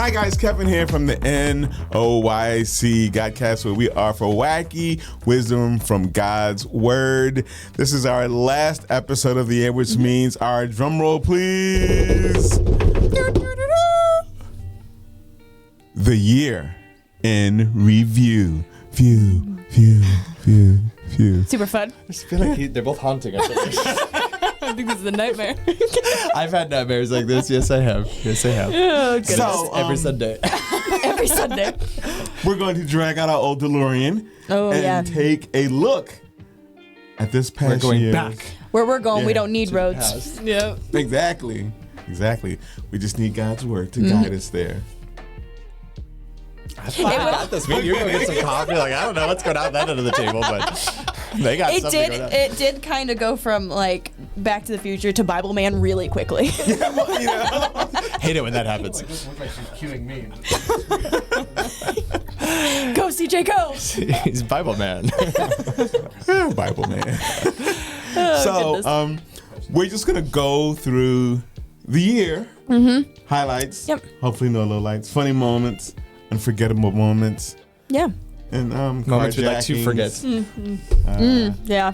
Hi guys, Kevin here from the NOYC GODcast, where we offer wacky wisdom from God's Word. This is our last episode of the year, which means our drum roll, please. The year in review. View. Super fun. I just feel like they're both haunting us. I think this is a nightmare. I've had nightmares like this. Yes, I have. Oh, goodness. So, Every Sunday. Every Sunday. We're going to drag out our old DeLorean and take a look at this past year. We're going back. Where we're going, we Yeah, don't need roads. Yep. Exactly. We just need God's Word to guide us there. I got this. Maybe you're going to get some coffee. Like, I don't know what's going on at that end of the table, but they got something going on. It did kind of go from, like, Back to the Future to Bible Man really quickly. Hate Hate it when that happens. It doesn't look like she's cueing me. Go, CJ, go! He's Bible man. Bible man. Oh, We're just going to go through the year. Highlights. Yep. Hopefully no lowlights. Funny moments. Unforgettable moments. Yeah. And Moments we'd like to forget. Yeah.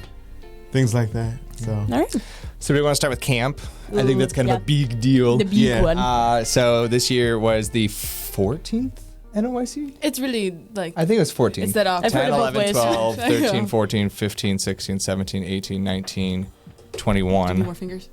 Things like that. So All right. So we want to start with camp. I think that's kind of yeah. a big deal. The big one. So this year was the 14th NOYC? It's really like I think it was 14. it's that off. I've heard 10, it both 11, ways. 12, I know. 13, 14, 15, 16, 17, 18, 19, 2 21, more fingers.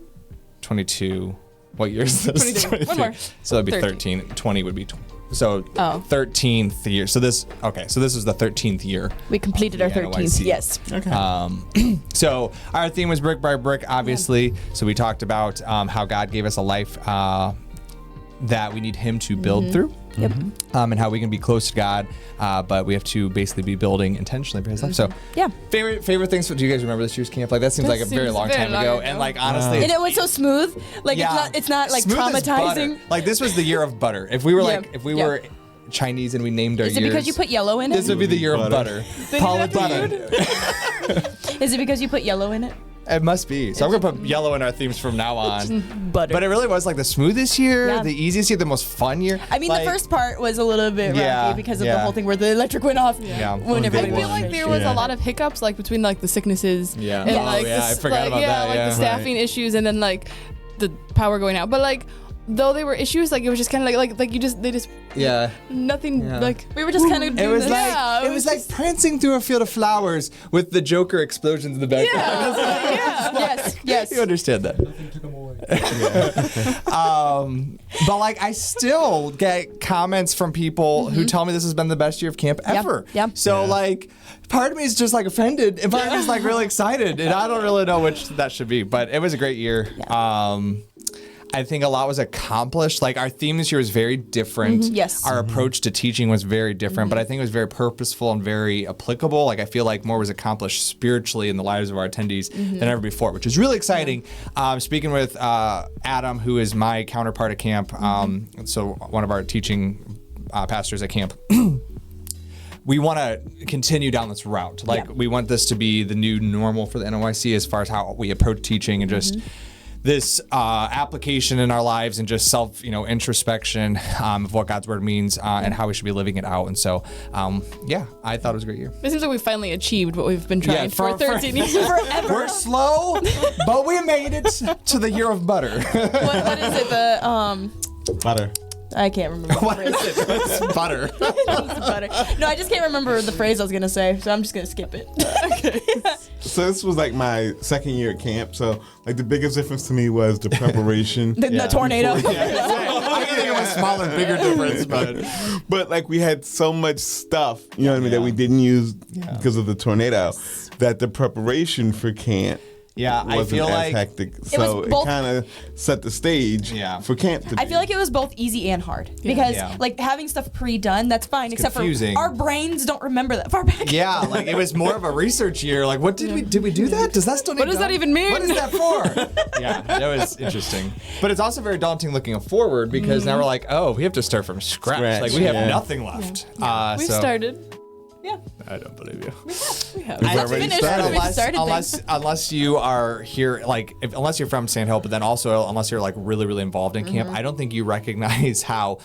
22. What year is this? 22. One more. So that'd be 13. 13. 20 would be so Oh. 13th year. So this is the 13th year. We completed our the 13th. NYC. Yes. okay. So our theme was brick by brick, obviously. So we talked about how God gave us a life that we need Him to build through. Yep. And how we can be close to God, but we have to basically be building intentionally for His life. So, Yeah. favorite things. Do you guys remember this year's camp? Like that seems like a very seems long very time long ago. ago. And like honestly, And it was so smooth. Like it's not like smooth as butter. traumatizing. Like this was the year of butter. If we were Yeah. if we Yeah. were Chinese and we named our Is it years, because you put yellow in it? this would be the year of butter. Paula butter. Is it because you put yellow in it? It must be. So I'm gonna put yellow in our themes from now on. Butter. But it really was like the smoothest year, Yeah. the easiest year, the most fun year. I mean, Like, the first part was a little bit Yeah, rocky because of yeah. the whole thing where the electric went off. Yeah. When I everybody feel was like there was a lot of hiccups, like between like the sicknesses Yeah. and Yeah. like Oh, yeah, I forgot about that, like yeah. the staffing issues, and then like the power going out. But like though they were issues, like it was just kind of like they just Yeah. nothing Yeah. like We were just kind of It doing was this. like Yeah, it was like prancing through a field of flowers with the Joker explosions in the background. yes. You understand that. Nothing took them away. But like I still get comments from people who tell me this has been the best year of camp ever. Yep. So like part of me is just like offended and part of me is like really excited and I don't really know which that should be, but it was a great year. I think a lot was accomplished. Like our theme this year was very different. Yes. Our approach to teaching was very different, but I think it was very purposeful and very applicable. Like I feel like more was accomplished spiritually in the lives of our attendees than ever before, which is really exciting. Speaking with Adam, who is my counterpart at camp, so one of our teaching pastors at camp. We want to continue down this route. Like we want this to be the new normal for the NYC as far as how we approach teaching and just this application in our lives and just self, introspection of what God's word means and how we should be living it out. And so, I thought it was a great year. it seems like we finally achieved what we've been trying for 13 years. We're slow, but we made it to the year of butter. What is it? The butter. I can't remember. What is it? It's butter. Butter. No, I just can't remember the phrase I was gonna say, so I'm just gonna skip it. Okay. So this was like my second year at camp. So like the biggest difference to me was the preparation. The tornado. I can think of a smaller, bigger difference, But like we had so much stuff, you know what I mean, that we didn't use because of the tornado, that the preparation for camp I wasn't feel as like hectic. So it both- kind of set the stage for camp to be. I feel like it was both easy and hard because like having stuff pre-done, that's fine, except confusing. for our brains don't remember that far back. Yeah, like it was more of a research year. Like, what did we do that? Does that still need What does that even mean? What is that for? Yeah, that was interesting. But it's also very daunting looking forward because now we're like, oh, we have to start from scratch. Like we have nothing left. We've started. Yeah. I don't believe you. We have. We've I already finished. started. We've started Unless you are here, like unless you're from Sand Hill, but then also unless you're like really involved in camp, I don't think you recognize how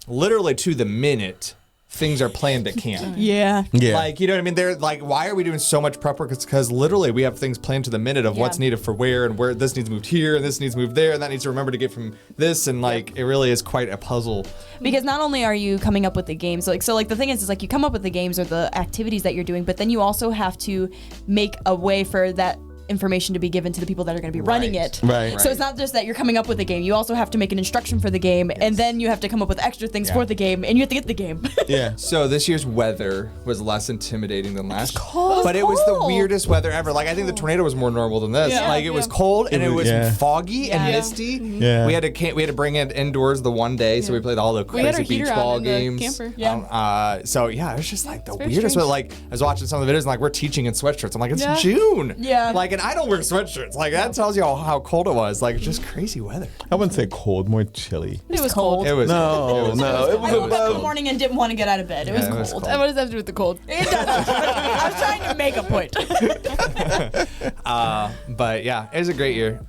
literally to the minute, things are planned at camp. Yeah. Yeah. Like, you know what I mean? They're like, why are we doing so much prep work? It's because literally we have things planned to the minute of what's needed for where, and where this needs moved here, and this needs moved there, and that needs to remember to get from this, and like, it really is quite a puzzle. Because not only are you coming up with the games, like, so like the thing is like you come up with the games or the activities that you're doing, but then you also have to make a way for that information to be given to the people that are going to be running it. Right. So it's not just that you're coming up with a game. You also have to make an instruction for the game, and then you have to come up with extra things for the game, and you have to get the game. Yeah. So this year's weather was less intimidating than last. cold. But it was the Cold. weirdest weather ever. Like, I think the tornado was more normal than this. Yeah. Like, it was cold and it was yeah. foggy and Yeah. misty. Yeah. We had to bring it indoors the one day, so we played all the We had crazy our heater beach on ball in the games. camper. So yeah, it was just like the very weirdest. strange. But like, I was watching some of the videos and like, we're teaching in sweatshirts. I'm like, it's Yeah. June. Yeah. Like, and I don't wear sweatshirts. Like, that tells you how cold it was. Like, just crazy weather. I wouldn't say cold, more chilly. It was cold. It was. No, it was no, it was I woke up in the above. morning and didn't want to get out of bed. It was it was cold. cold. And what does that have to do with the cold? It does. I was trying to make a point. But yeah, it was a great year.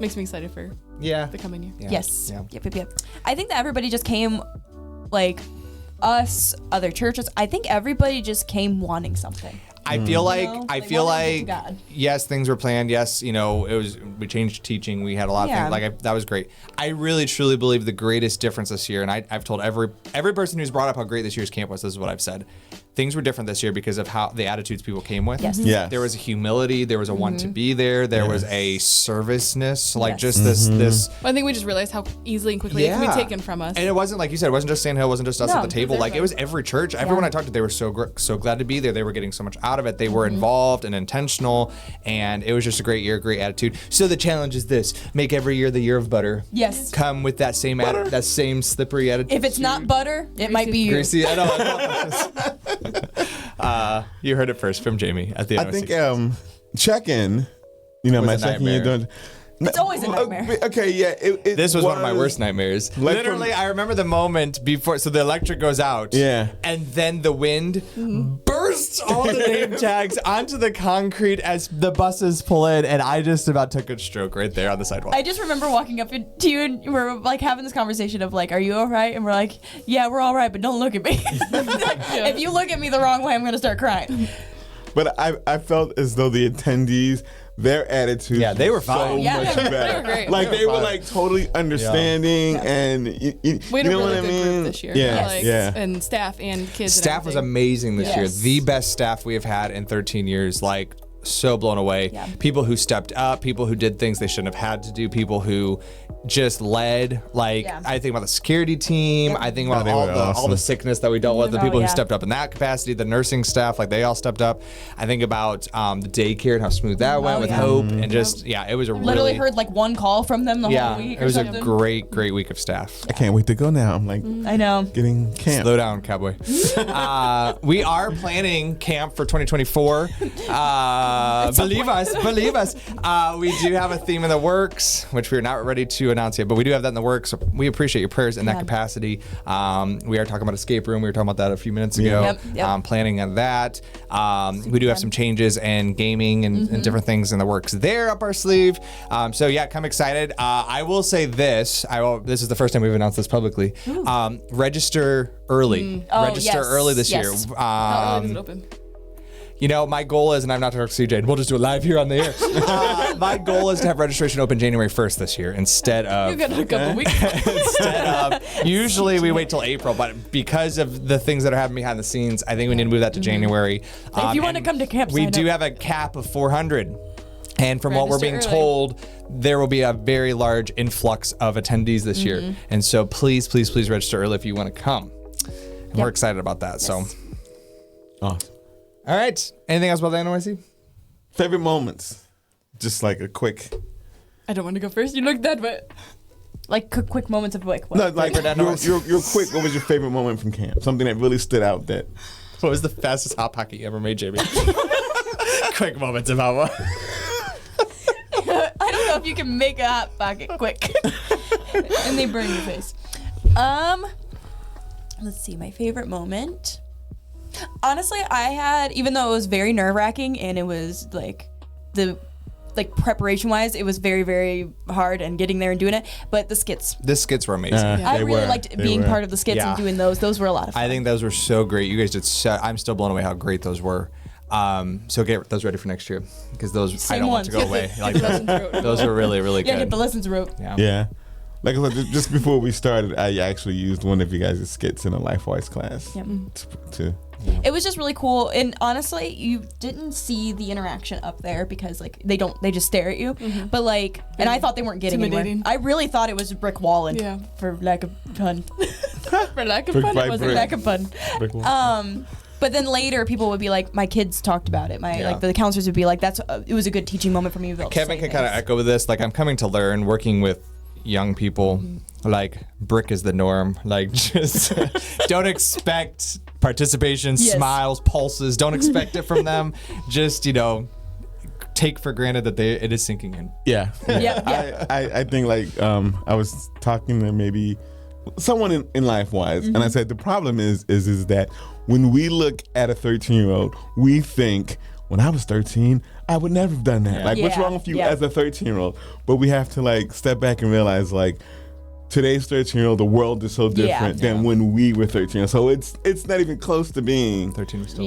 Makes me excited for Yeah. the coming year. Yeah. Yes. Yeah. Yep. I think that everybody just came, like, us, other churches. I think everybody just came wanting something. I feel like know? I Like, feel wanting to like God. yes, things were planned. Yes, you know, we changed teaching. We had a lot of Yeah. things. Like that was great. I really truly believe the greatest difference this year, and I've told every person who's brought up how great this year's camp was. This is what I've said. Things were different this year because of how the attitudes people came with. Yes. Yes. There was a humility. There was a want to be there. There was a serviceness. Like Yes. just this. I think we just realized how easily and quickly it can be taken from us. And it wasn't like you said. It wasn't just Sand Hill. It wasn't just us No, at the table. Like it was every church. Everyone I talked to, they were so glad to be there. They were getting so much out of it. They were involved and intentional, and it was just a great year, great attitude. So the challenge is this: make every year the year of butter. Yes. Come with that same that same slippery attitude. If it's not butter, it might be you. Greasy, I know. You heard it first from Jamie at the I think check-in. You know, Was my a check-in you're nightmare. doing. It's always a nightmare. Okay, yeah. This was one of my worst nightmares. Like Literally, from- I remember the moment before. So the electric goes out. Yeah. And then the wind bursts all the name tags onto the concrete as the buses pull in, and I just about took a stroke right there on the sidewalk. I just remember walking up to you and we're like having this conversation of like, are you all right? And we're like, yeah, we're all right, but don't look at me. If you look at me the wrong way, I'm going to start crying. But I felt as though the attendees, their attitudes, Yeah, they were so fine. Yeah, much they were better. great. Like they were fine. like totally understanding, and you We had know a what really I good mean? group this year. Yeah, Like, yeah. And staff and kids. and Staff was everything. amazing this year. Yes. The best staff we have had in 13 years. Like, so blown away. Yeah. People who stepped up, people who did things they shouldn't have had to do, people who just led. Like, Yeah. I think about the security team. I think about they all were the awesome. sickness that we dealt with, the Oh, people yeah. who stepped up in that capacity, the nursing staff, like they all stepped up. I think about the daycare and how smooth that went with yeah. Hope, and just it was a Literally really heard like one call from them the yeah, whole week it or was a something. great week of staff. I can't wait to go now. I'm like I know. getting camp. Slow down, cowboy. We are planning camp for 2024. Believe us. We do have a theme in the works, which we're not ready to announce yet, but we do have that in the works. We appreciate your prayers in that Yeah. capacity. We are talking about escape room. We were talking about that a few minutes ago. Yep. Planning on that. We do have some changes and gaming and different things in the works there up our sleeve. So yeah, come excited. I will say this. This is the first time we've announced this publicly. Register early. Oh, Register yes, early this yes. year. How early does it open? You know, my goal is, and I'm not talking to CJ, and we'll just do it live here on the air. My goal is to have registration open January 1st this year instead You of. got a couple weeks. Usually we wait till April, but because of the things that are happening behind the scenes, I think we need to move that to January. If you want to And come to camp, we sign do up. have a cap of 400. And from what we're being Register early. told, there will be a very large influx of attendees this year. And so please register early if you want to come. And we're excited about that. So, Awesome. all right. Anything else about the NYC? Favorite moments, just like a quick. I don't want to go first. You look that way. Like quick moments of like what? No, like Favorite you're quick. What was your favorite moment from camp? Something that really stood out. That What was the fastest hot pocket you ever made, Jamie? Quick moments about what? I don't know if you can make a hot pocket quick. And they burn your face. Let's see, my favorite moment. Honestly, I had, even though it was very nerve-wracking and it was like like preparation wise, it was very, very hard and getting there and doing it. But the skits, skits were amazing. I really liked being part of the skits and doing those. Those were a lot of fun. I think those were so great. You guys did I'm still blown away how great those were. So get those ready for next year because those Same I don't want ones. to go away. Like those are really, really good. Yeah, get the lessons wrote. Yeah. Like just before we started, I actually used one of you guys' skits in a LifeWise class. Yep. To It was just really cool, and honestly, you didn't see the interaction up there because like they just stare at you. But like, and I thought they weren't getting anywhere. I really thought it was a brick wall, and for lack of pun, For lack of Brick fun, by it was brick. lack of pun. break one. But then later, people would be like, "My kids talked about it." Like the counselors would be like, it was a good teaching moment for me." Kevin can kind of echo with this. Like I'm coming to learn working with young people. Like brick is the norm. Like just don't expect participation, smiles, pulses. Don't expect it from them. Just take for granted that it is sinking in. Yeah. Yeah. I think like I was talking to maybe someone in LifeWise, and I said the problem is that when we look at a 13-year-old, we think when I was 13, I would never have done that. Like, what's wrong with you as a 13-year-old? But we have to like step back and realize like today's 13-year-old, the world is so different than when we were 13. So it's not even close to being 13 was still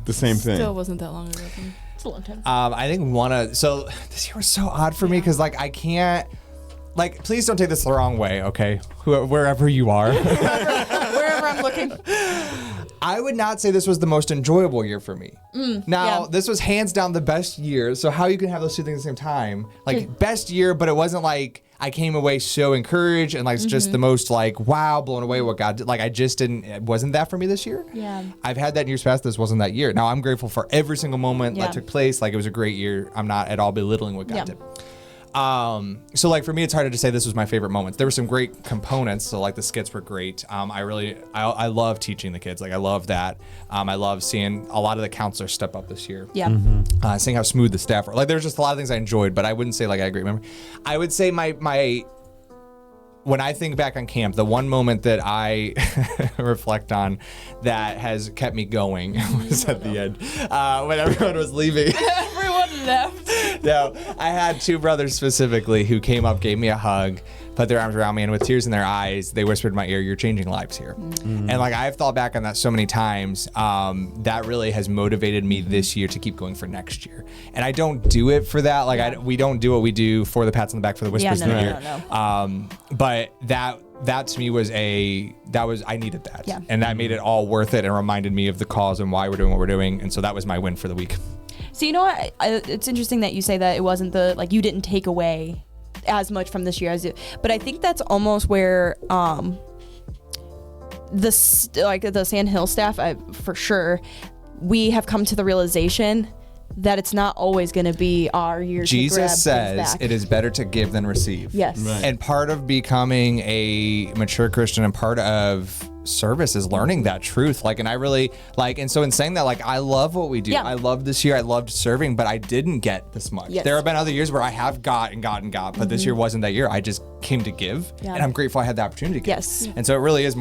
the same thing. Still wasn't that long ago. It's a long time. I think so this year was so odd for me because like I can't. Like, please don't take this the wrong way, okay? Wherever you are. Wherever I'm looking. I would not say this was the most enjoyable year for me. Now, this was hands down the best year. So how you can have those two things at the same time? Like, best year, but it wasn't like I came away so encouraged and like just the most like, wow, blown away what God did. Like, it wasn't that for me this year. Yeah. I've had that in years past. This wasn't that year. Now, I'm grateful for every single moment that took place. Like, it was a great year. I'm not at all belittling what God did. So like for me, it's harder to say this was my favorite moments. There were some great components. So like the skits were great. I love teaching the kids. Like I love that. I love seeing a lot of the counselors step up this year. Yeah. Seeing how smooth the staff were. Like there's just a lot of things I enjoyed, but I wouldn't say like I had a great memory. I would say my when I think back on camp, the one moment that I reflect on that has kept me going was at the end when everyone was leaving. Everyone left. No, I had two brothers specifically who came up, gave me a hug, put their arms around me, and with tears in their eyes, they whispered in my ear, "You're changing lives here." And like I've thought back on that so many times, that really has motivated me this year to keep going for next year. And I don't do it for that. Like we don't do what we do for the pats on the back, for the whispers in the ear. No. But that to me was I needed that. Yeah. And that made it all worth it and reminded me of the cause and why we're doing what we're doing. And so that was my win for the week. So you know what? It's interesting that you say that it wasn't you didn't take away as much from this year as but I think that's almost where the Sand Hill staff, for sure, we have come to the realization that it's not always going to be our year. Jesus says it is better to give than receive. Yes. Right. And part of becoming a mature Christian and part of service is learning that truth. Like, and I really and so in saying that, like, I love what we do. Yeah. I love this year. I loved serving, but I didn't get this much. Yes. There have been other years where I have got, but this year wasn't that year. I just came to give, Yeah. and I'm grateful I had the opportunity to give. Yes. And so it really is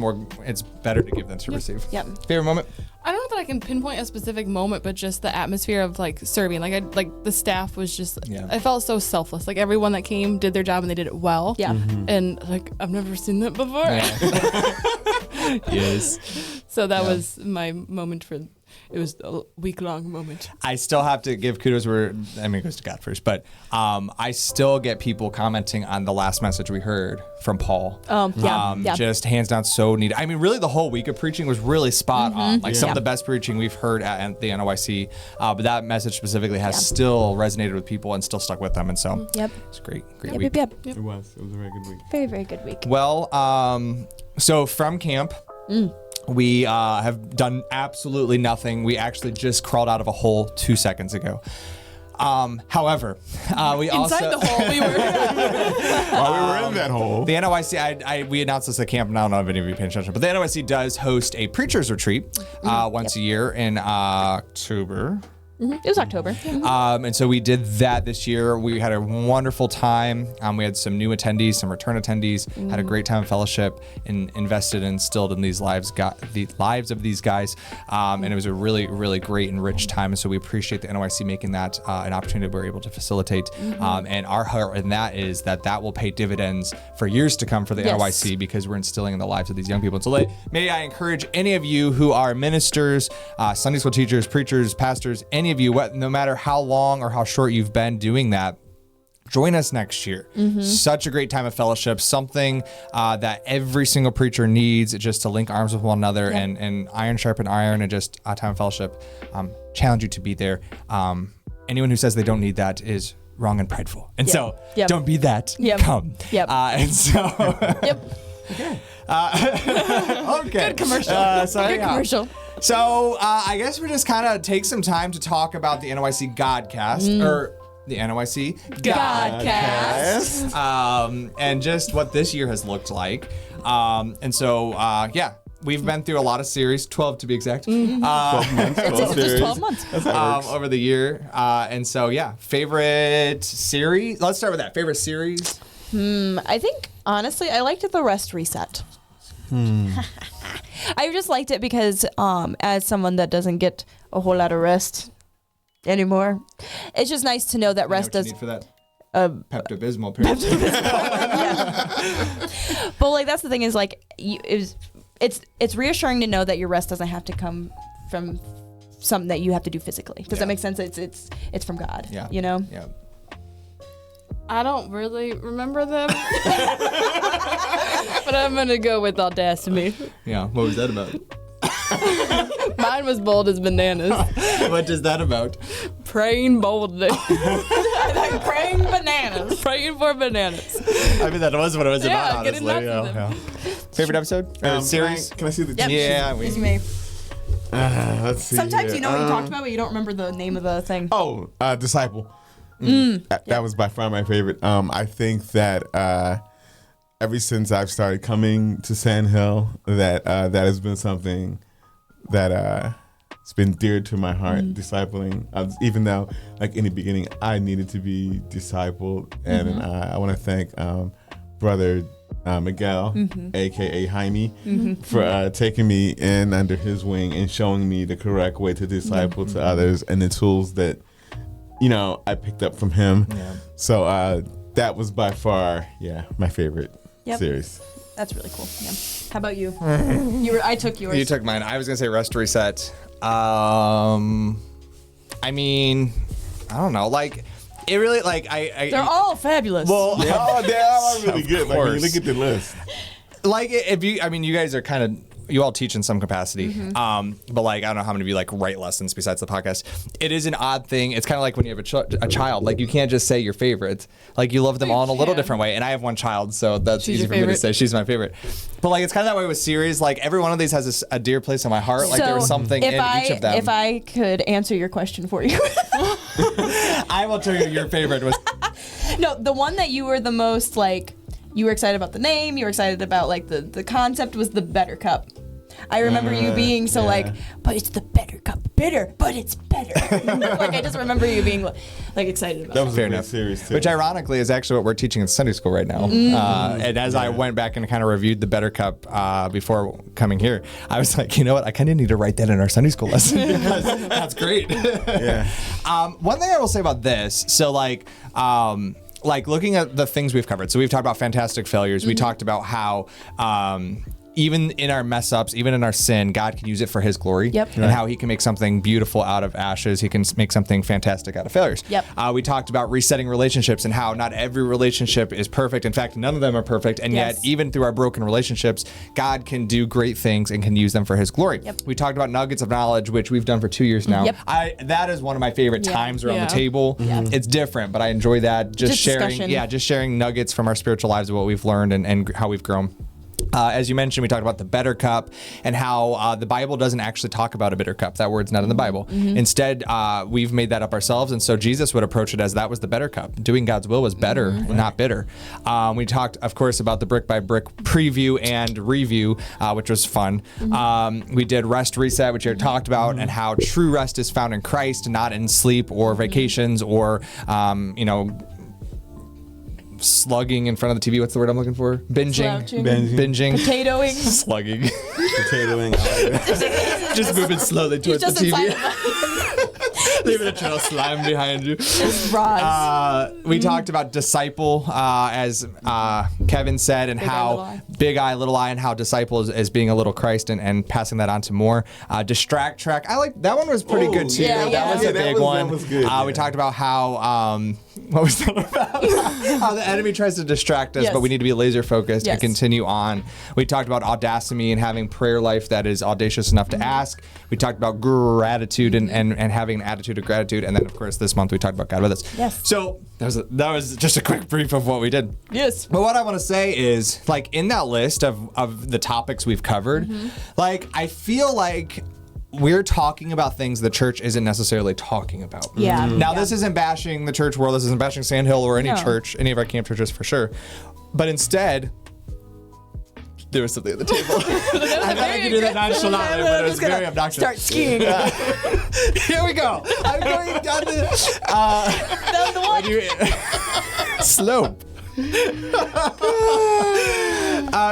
it's better to give than to receive. Yep. Favorite moment? I don't know that I can pinpoint a specific moment, but just the atmosphere of like serving. Like the staff was just. I felt so selfless. Like everyone that came did their job and they did it well. Yeah. And like I've never seen that before. Yes. So that was my moment it was a week-long moment. I still have to give kudos it goes to God first, but I still get people commenting on the last message we heard from Paul. Just hands down so neat. I mean, really the whole week of preaching was really spot on. Like some of the best preaching we've heard at the NOYC, but that message specifically has still resonated with people and still stuck with them. And so it's great week. Yep. It was a very good week. Very, very good week. Well, so from camp, we have done absolutely nothing. We actually just crawled out of a hole 2 seconds ago. However, we Inside the hole we were. While we were in that hole. The NOYC, we announced this at camp, and I don't know if any of you paying attention, but the NOYC does host a preacher's retreat once a year in October. It was October. And so we did that this year. We had a wonderful time. We had some new attendees, some return attendees, had a great time of fellowship, and invested and instilled in the lives of these guys. And it was a really, really great and rich time. And so we appreciate the NYC making that an opportunity we're able to facilitate. And our heart in that is that will pay dividends for years to come for the NYC, because we're instilling in the lives of these young people. And so may I encourage any of you who are ministers, Sunday school teachers, preachers, pastors, any of you, no matter how long or how short you've been doing that, join us next year. Such a great time of fellowship, something that every single preacher needs, just to link arms with one another and iron sharpen iron, and just a time of fellowship. Challenge you to be there. Anyone who says they don't need that is wrong and prideful. And so don't be that. Come. And so. Okay. Good commercial. Good commercial. So I guess we just kind of take some time to talk about the NYC GODcast, or the NYC GODcast. And just what this year has looked like. And so, we've been through a lot of series, 12 to be exact. 12 months. 12 Just 12 months. Over the year. And so, favorite series? Let's start with that. Favorite series? I think, honestly, I liked the rest reset. I just liked it because as someone that doesn't get a whole lot of rest anymore, it's just nice to know that rest does. Need for that? Pepto-Bismol. But that's the thing is it's reassuring to know that your rest doesn't have to come from something that you have to do physically. Does that make sense? It's from God. Yeah. You know. Yeah. I don't really remember them, but I'm gonna go with Audacity. Yeah. What was that about? Mine was bold as bananas. What is that about? Praying boldly. Praying bananas. Praying for bananas. I mean, that was what it was about, getting honestly. nuts with them. Favorite episode? Series? Can I see the Yep. Yeah. Excuse me. Let's see. Sometimes here. you know what you talked about, but you don't remember the name of the thing. Oh, Disciple. That was by far my favorite. I think that ever since I've started coming to Sand Hill, that has been something that it's been dear to my heart. Discipling, even though in the beginning I needed to be discipled, and I want to thank Brother Miguel, aka Jaime, for taking me in under his wing and showing me the correct way to disciple to others, and the tools that I picked up from him. Yeah. So that was by far, my favorite series. That's really cool. Yeah. How about you? I took yours. You took mine. I was gonna say Rest Reset. I mean, I don't know. It really They're all fabulous. Well, they are really good. Of When course. you look at the list. You guys are kind of. You all teach in some capacity, but I don't know how many of you write lessons besides the podcast. It is an odd thing. It's kind of like when you have a child. You can't just say your favorite. You love them all in a little different way. And I have one child, so that's easy for me to say. She's my favorite. But it's kind of that way with series. Every one of these has a dear place in my heart. So there was something in each of them. If I could answer your question for you. I will tell you your favorite was. No, the one that you were the most you were excited about the name, you were excited about the concept was the Better Cup. I remember you being so but it's the Better Cup. Bitter, but it's better. I just remember you being excited about That was Fair a great enough. series too. Which ironically is actually what we're teaching in Sunday school right now. And as I went back and kind of reviewed the Better Cup before coming here, I was like, you know what? I kind of need to write that in our Sunday school lesson because that's great. One thing I will say about this, so looking at the things we've covered. So we've talked about fantastic failures. We talked about how even in our mess ups, even in our sin, God can use it for his glory. Yep. And how he can make something beautiful out of ashes. He can make something fantastic out of failures. Yep. We talked about resetting relationships and how not every relationship is perfect. In fact, none of them are perfect. And yet, even through our broken relationships, God can do great things and can use them for his glory. Yep. We talked about nuggets of knowledge, which we've done for 2 years now. Yep. That is one of my favorite times around the table. It's different, but I enjoy that. Just sharing, discussion. just sharing nuggets from our spiritual lives of what we've learned and how we've grown. As you mentioned, we talked about the better cup and how the Bible doesn't actually talk about a bitter cup. That word's not in the Bible. Instead, we've made that up ourselves. And so Jesus would approach it as that was the better cup. Doing God's will was better, not bitter. We talked, of course, about the brick by brick preview and review, which was fun. We did rest reset, which you talked about, and how true rest is found in Christ, not in sleep or vacations or, slugging in front of the TV. What's the word I'm looking for? Binging. Potatoing. Slugging. Potatoing. Just moving slowly towards the TV. Leaving a trail of slime behind you. We talked about disciple, as Kevin said, and how big I, little I, and how disciple is being a little Christ and passing that on to more. Distract track. I like that one was pretty good too. That was a big one. That was good, we talked about how what was that about? How the enemy tries to distract us, but we need to be laser focused and continue on. We talked about audacity and having prayer life that is audacious enough to ask. We talked about gratitude and having an attitude of gratitude. And then, of course, this month we talked about God with us. Yes. So that was just a quick brief of what we did. Yes. But what I want to say is, like, in that list of the topics we've covered, like, I feel like we're talking about things the church isn't necessarily talking about. Yeah. Now, this isn't bashing the church world. This isn't bashing Sandhill or any church, any of our camp churches for sure. But instead, there was something at the table. I thought I could do that nonchalantly, but it was very obnoxious. Start skiing. Here we go. I'm going down the slope.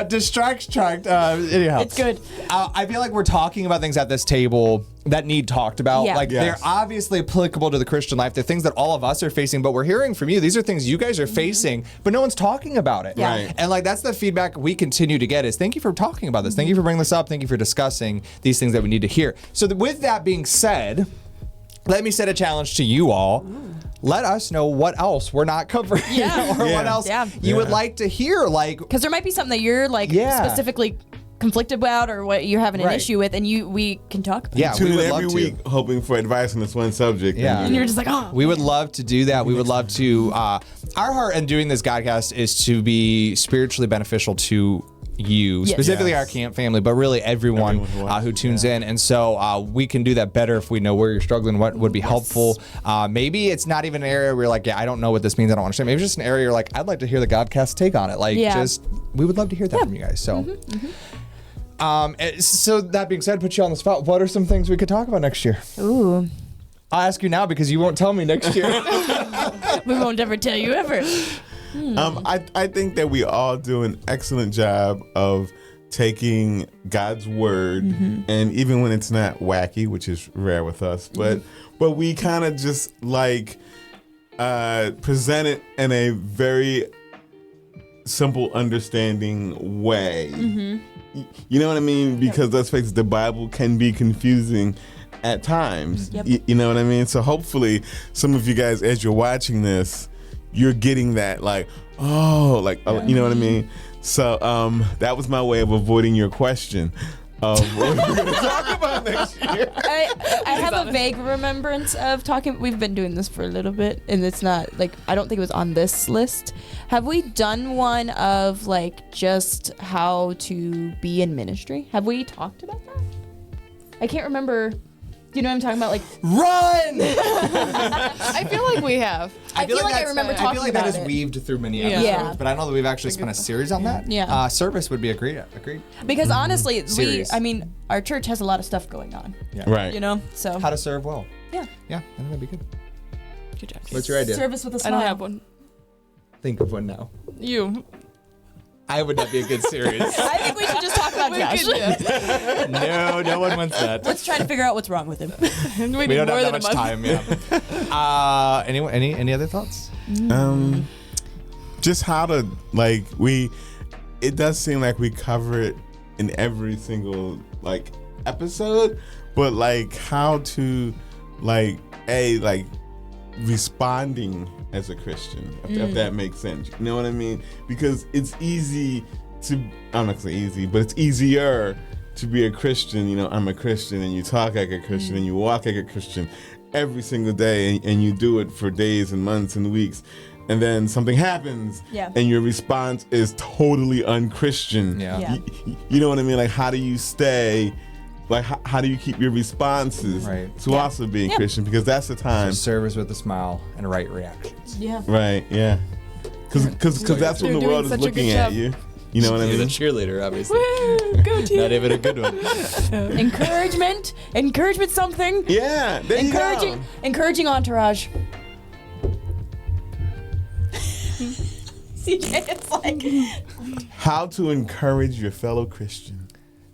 Distract tract. Anyhow, it's good. I feel like we're talking about things at this table that need talked about. Yeah. Like they're obviously applicable to the Christian life. They're things that all of us are facing, but we're hearing from you. These are things you guys are facing, but no one's talking about it. Yeah. Right. And like that's the feedback we continue to get is thank you for talking about this. Thank you for bringing this up. Thank you for discussing these things that we need to hear. So with that being said, let me set a challenge to you all. Let us know what else we're not covering what else you would like to hear. Like, because there might be something that you're like specifically conflicted about or what you're having an issue with, and we can talk about it. Yeah, tune in every week hoping for advice on this one subject. Yeah. And you're just like, oh. We would love to do that. We would love to. Our heart in doing this GODcast is to be spiritually beneficial to you, specifically our camp family, but really everyone who tunes in. And so we can do that better if we know where you're struggling, what would be helpful. Maybe it's not even an area where you're like, I don't know what this means, I don't understand. Maybe it's just an area you're like, I'd like to hear the GODcast take on it. Like, we would love to hear that from you guys. So, so that being said, put you on the spot. What are some things we could talk about next year? Ooh. I'll ask you now because you won't tell me next year. We won't ever tell you ever. I think that we all do an excellent job of taking God's word, and even when it's not wacky, which is rare with us, but we kind of just like present it in a very simple, understanding way. You know what I mean? Because let's face it, the Bible can be confusing at times. You know what I mean? So hopefully, some of you guys, as you're watching this, you're getting that, like, you know what I mean? So that was my way of avoiding your question of what we're going to talk about next year. I have a vague remembrance of talking. We've been doing this for a little bit, and it's not, like, I don't think it was on this list. Have we done one of, like, just how to be in ministry? Have we talked about that? I can't remember. You know what I'm talking about? Like, run! I feel like we have. I feel like I remember talking about it. I feel like that is weaved through many episodes, but I know that we've actually spent a series on that. Yeah. Service would be agreed. Because honestly, our church has a lot of stuff going on. Yeah. Right. You know, so. How to serve well. Yeah. Yeah, I think that'd be good. Good job. What's your idea? Service with a smile. I don't have one. Think of one now. You. I would not be a good series. I think we should just talk about Josh. No one wants that. Let's try to figure out what's wrong with him. we don't have that much time. Yeah. Any other thoughts? Just how to it does seem like we cover it in every single episode, but how to responding as a Christian, if that makes sense. You know what I mean? Because it's easy to, I'm not gonna say easy, but it's easier to be a Christian. You know, I'm a Christian, and you talk like a Christian, and you walk like a Christian every single day, and you do it for days and months and weeks. and then something happens, and your response is totally unchristian. You know what I mean? Like, how do you stay? Like, how do you keep your responses to also being Christian? Because that's the time. So service with a smile and right reactions. Right. Yeah. Because that's when the world is looking at you. You know what I mean? You're the cheerleader, obviously. Woo, go team. Not even a good one. Encouragement, something. Yeah. There you go. Encouraging entourage. CJ, it's like how to encourage your fellow Christian.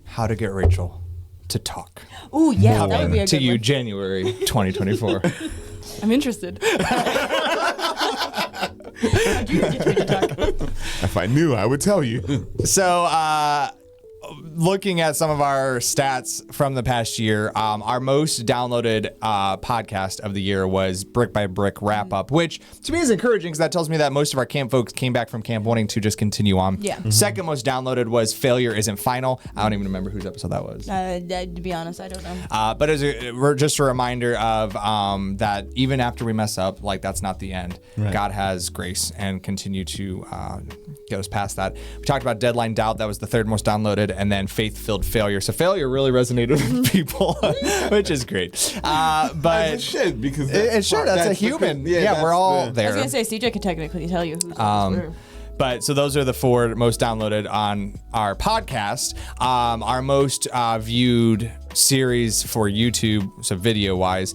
How to get Rachel to talk. Ooh, yeah, that would be a good to you, one. January 2024. I'm interested. How'd you get me to talk? If I knew, I would tell you. So, looking at some of our stats from the past year, our most downloaded podcast of the year was Brick by Brick Wrap Up, which to me is encouraging because that tells me that most of our camp folks came back from camp wanting to just continue on. Yeah. Second most downloaded was Failure Isn't Final. I don't even remember whose episode that was. To be honest, I don't know. But we're just a reminder of that even after we mess up, like that's not the end. Right. God has grace and continue to get us past that. We talked about Deadline Doubt. That was the third most downloaded. And then Faith-Filled Failure. So failure really resonated with people, which is great. But it should, because it should. That's a human. Yeah, we're all there. I was going to say, CJ could technically tell you who's on Twitter. But so those are the 4 most downloaded on our podcast. Our most viewed series for YouTube, so video-wise,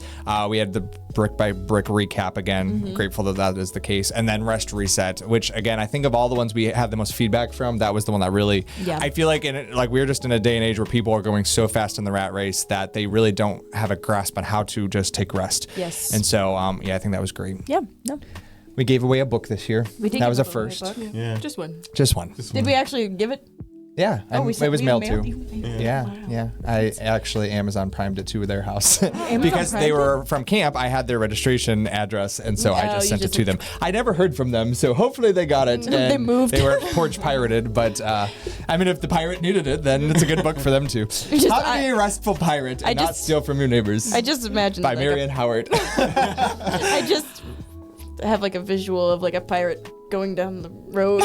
we had the Brick by Brick recap again. Grateful that is the case. And then Rest Reset, which again, I think of all the ones we had the most feedback from, that was the one that really, I feel like we're just in a day and age where people are going so fast in the rat race that they really don't have a grasp on how to just take rest. Yes. And so, I think that was great. Yeah, no. We gave away a book this year. We did. That was a give away first. book. Yeah. Just one. Just one. Did we actually give it? Yeah, Oh, it was mailed to. Yeah. Yeah. I actually Amazon Primed it to their house Amazon because they Primed were from camp. I had their registration address, and so I Oh, just you sent just it to them. I never heard from them, so hopefully they got it. They and moved. They were porch pirated, but I mean, if the pirate needed it, then it's a good book for them too. How to be a restful pirate and not steal from your neighbors. I just imagined by Marian Howard. I just have like a visual of like a pirate going down the road,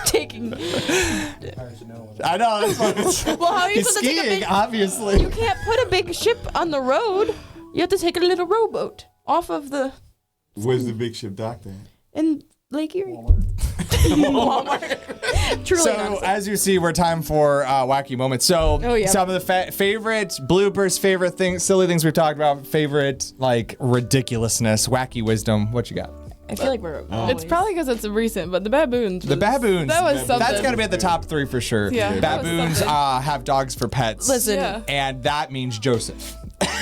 taking. I know. That's funny. Well, how are you He's supposed to take a skiing, big? obviously. You can't put a big ship on the road. You have to take a little rowboat off of the. Where's the big ship docked at? In Lake Erie. Walmart. Truly. So honestly. as you see, we're time for wacky moments. So some of the favorite bloopers, favorite things, silly things we've talked about, favorite like ridiculousness, wacky wisdom. What you got? I feel like we're. It's probably because it's recent, but the baboons. The baboons. That was something. That's got to be at the top 3 for sure. Yeah. Baboons have dogs for pets. Listen. Yeah. And that means Joseph.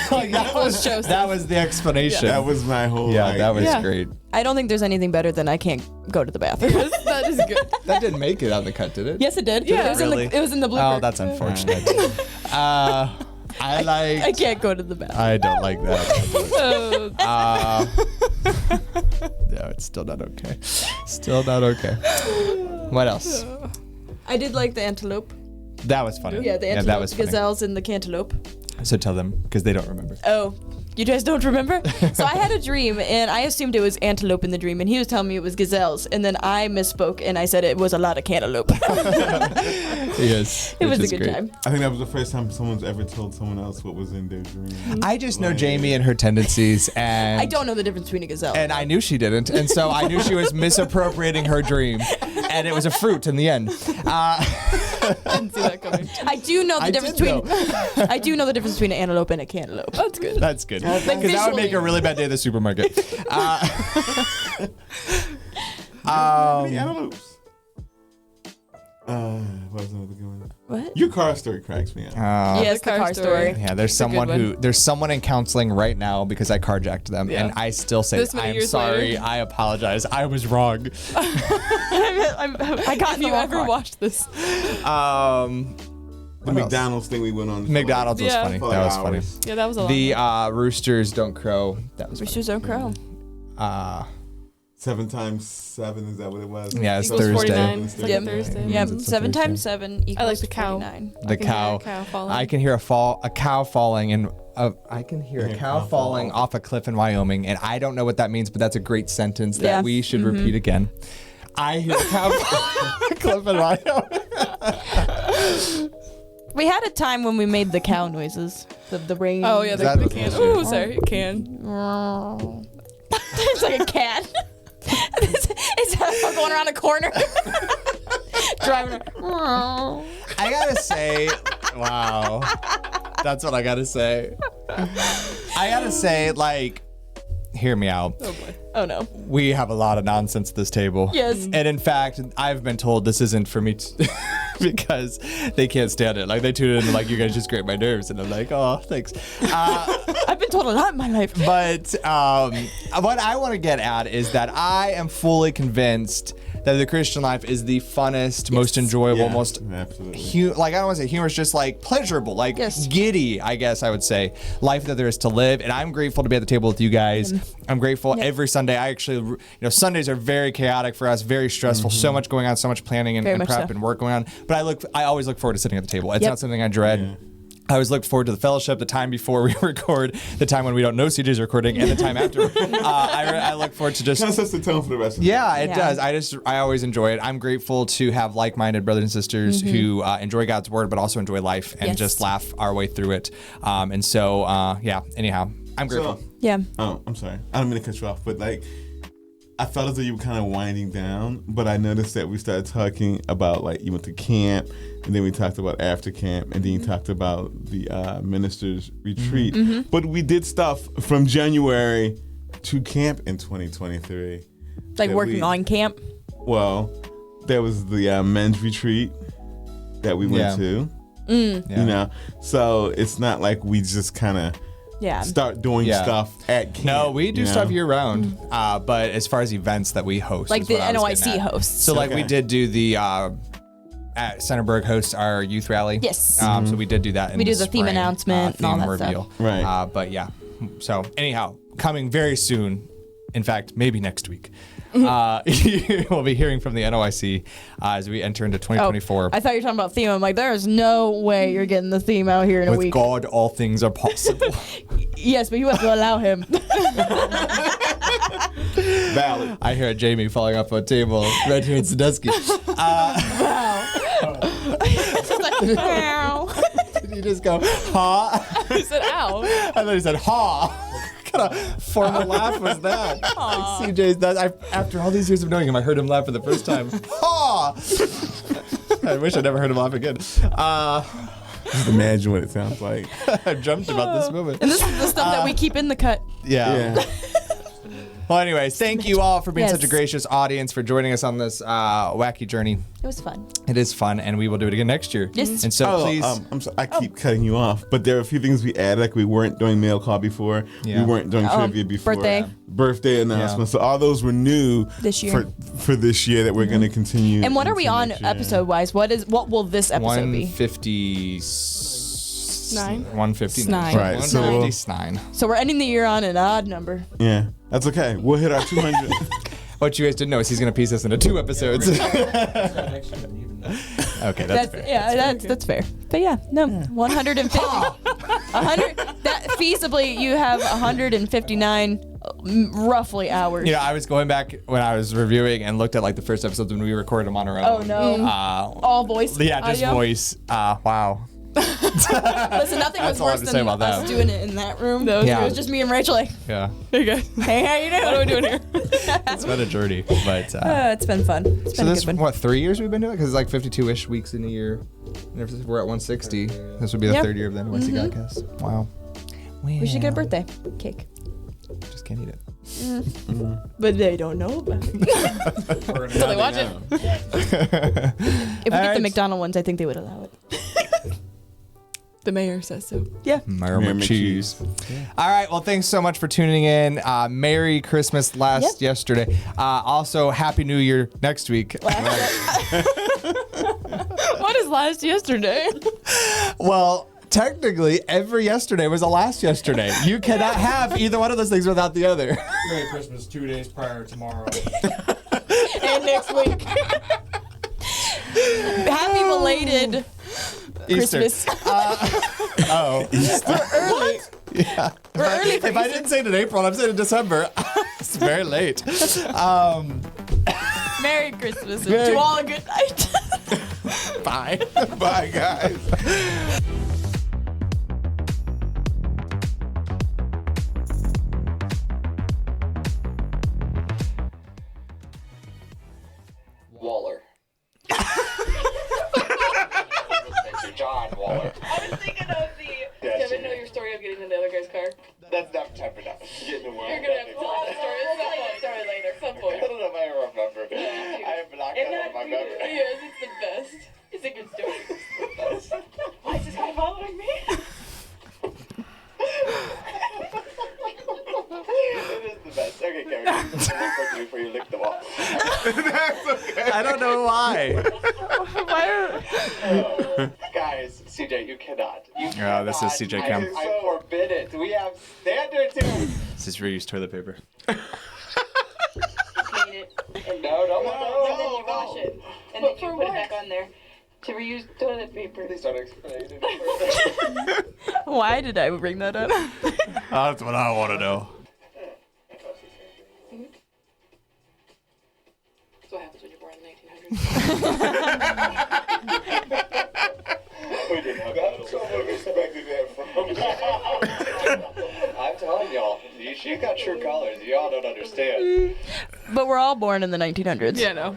That was Joseph. That was the explanation. That was my whole. Yeah, that was Yeah. great. I don't think there's anything better than I can't go to the bathroom. That is good. That didn't make it on the cut, did it? Yes, it did. Yeah. It was, Really? it was in the blooper. Oh, that's unfortunate. I I can't go to the bathroom. I don't like that. Oh, No, it's still not okay. Still not okay. What else? I did like the antelope. That was funny. Yeah, the antelope, that was funny. gazelles, and the cantaloupe. So tell them, because they don't remember. Oh, you guys don't remember? So I had a dream, and I assumed it was antelope in the dream, and he was telling me it was gazelles, and then I misspoke, and I said it was a lot of cantaloupe. Yes. It was a good time. I think that was the first time someone's ever told someone else what was in their dream. I just know Jamie and her tendencies, and I don't know the difference between a gazelle. And I knew she didn't, and so I knew she was misappropriating her dream, and it was a fruit in the end. didn't see that coming. I do know the difference between. I do know the difference between an antelope and a cantaloupe. That's good. That's good. Because that would make a really bad day at the supermarket. How many antelopes? What was another good one? What? Your car story cracks me up. Yes, the car story. Yeah, there's someone in counseling right now because I carjacked them, Yeah. and I still say This many I'm years sorry, later. I apologize, I was wrong. I got If in the you wrong ever car. watched this, The McDonald's thing we went on. McDonald's was Yeah. funny. For That was hours. funny. yeah, that was a lot. The roosters don't crow. That was funny. Roosters don't crow. 7 times 7, is that what it was? Yeah, it's Equals Thursday. 49. It's like a Yep. Thursday. Yep. It's a 7 Thursday. times 7 equals I like the cow. 49. The cow. Falling. I can hear a cow falling and I can hear a cow falling off a cliff in Wyoming, and I don't know what that means, but that's a great sentence that Yeah. we should repeat again. I hear a cow falling off a cliff in Wyoming. We had a time when we made the cow noises. The rain. Oh yeah, that the the can. bullshit? Ooh, sorry, can. It's like a cat. it's going around a corner. Driving. I gotta say, wow. That's what I gotta say. I gotta say, like, hear me out. Oh boy. Oh no. We have a lot of nonsense at this table. Yes. And in fact, I've been told this isn't for me because they can't stand it. Like, they tune in and like, you guys just grate my nerves. And I'm like, oh, thanks. I've been told a lot in my life. But what I want to get at is that I am fully convinced that the Christian life is the funnest, most enjoyable, most absolutely. like, I don't want to say humorous, just like pleasurable, like giddy, I guess I would say, life that there is to live. And I'm grateful to be at the table with you guys. I'm grateful every Sunday. I actually, Sundays are very chaotic for us, very stressful, so much going on, so much planning and prep and work going on. But I always look forward to sitting at the table. It's not something I dread. Yeah. I always look forward to the fellowship, the time before we record, the time when we don't know CJ's recording, and the time after. I look forward to just... Kind of sets the tone for the rest of the day. It does. I always enjoy it. I'm grateful to have like-minded brothers and sisters who enjoy God's word, but also enjoy life and just laugh our way through it. Anyhow, I'm grateful. Oh, I'm sorry. I don't mean to cut you off, but like, I felt as though you were kind of winding down, but I noticed that we started talking about, like, you went to camp, and then we talked about after camp, and then you talked about the ministers' retreat. But we did stuff from January to camp in 2023. Like working on camp? Well, there was the men's retreat that we went to. You know, so it's not like we just kind of start doing stuff at camp. No, we do stuff year round. But as far as events that we host, like the NOIC hosts. So like we did do the at Centerburg hosts our youth rally. Yes. So we did do that. We do the theme announcement and all that reveal. stuff. Right. But yeah. So anyhow, coming very soon. In fact, maybe next week. We'll be hearing from the NOIC as we enter into 2024. I thought you were talking about theme. I'm like, there is no way you're getting the theme out here in a week. With God, all things are possible. Yes, but you have to allow him. Valid. I hear Jamie falling off a table right here in Sandusky. Wow. Did you just go, ha? He said, ow. I thought he said, ha. What kind of formal laugh was that? Like CJ's, after all these years of knowing him, I heard him laugh for the first time. Ha! I wish I never heard him laugh again. Just imagine what it sounds like. I dreamt about this moment. And this is the stuff that we keep in the cut. Yeah. Well, anyways, thank you all for being such a gracious audience, for joining us on this wacky journey. It was fun. It is fun, and we will do it again next year. Yes. And so please. I'm sorry, I keep cutting you off, but there are a few things we added, like we weren't doing mail call before. Yeah. We weren't doing trivia before. Birthday announcements. So all those were new this year. For this year that we're going to continue. And what are we on episode-wise? What will this episode be? 159. 159. Right. 159. So we're ending the year on an odd number. Yeah. That's okay. We'll hit our 200. What you guys didn't know is he's going to piece us into 2 episodes. Okay, that's fair. Yeah, that's fair. But yeah, no, 150. 100. That feasibly, you have 159 roughly hours. You know, I was going back when I was reviewing and looked at like the first episodes when we recorded them on our own. Oh no. All voice. Yeah, just audio? Voice. Wow. Listen, nothing was worse than us doing it in that room. It was just me and Rachel like, yeah. There you go. Hey, how you doing? What are we doing here? It's been a journey, but it's been fun. It's been a good one. What, 3 years we've been doing it? Because it's like 52-ish weeks in a year. And if we're at 160. This would be the 3rd year of the NYC Godcast. Wow. We should get a birthday cake. Just can't eat it. But they don't know about it. Until they watch it. If we get the McDonald's ones, I think they would allow it. The mayor says so. Yeah. Mayor McCheese. Yeah. All right. Well, thanks so much for tuning in. Merry Christmas yesterday. Also, Happy New Year next week. What is last yesterday? Well, technically, every yesterday was the last yesterday. You cannot have either one of those things without the other. Merry Christmas 2 days prior to tomorrow. And next week. Happy belated Easter. Christmas. Easter. Early. Yeah. We're early for If I didn't say it in April, I'm saying it in December. It's very late. Merry Christmas and to all a good night. Bye. Bye, guys. Waller. John Waller. I was thinking of the. Kevin, know your story of getting in the other guy's car? That's not time for now. Getting the You're gonna have to tell that story. Let's tell that story later. Some point. I don't know if I remember. I have blocked that out of my memory. Yes, it's the best. It's a good story. Why is this guy following me? It is the best. Okay, Kevin. Look quickly before you lick the wall. That's okay. I don't know why. Guys, CJ, you cannot. You Oh, this is CJ Kemp. I forbid it. We have standards here. This is reused toilet paper. Clean it. And No. and then you wash it. And then you put it back on there. To reuse toilet paper. Please don't explain it further. Why did I bring that up? That's what I want to know. That's what happens when you're born in the 1900s. We did not know. Someone expected that from. I'm telling y'all, she got true colors. Y'all don't understand. But we're all born in the 1900s. Yeah, no.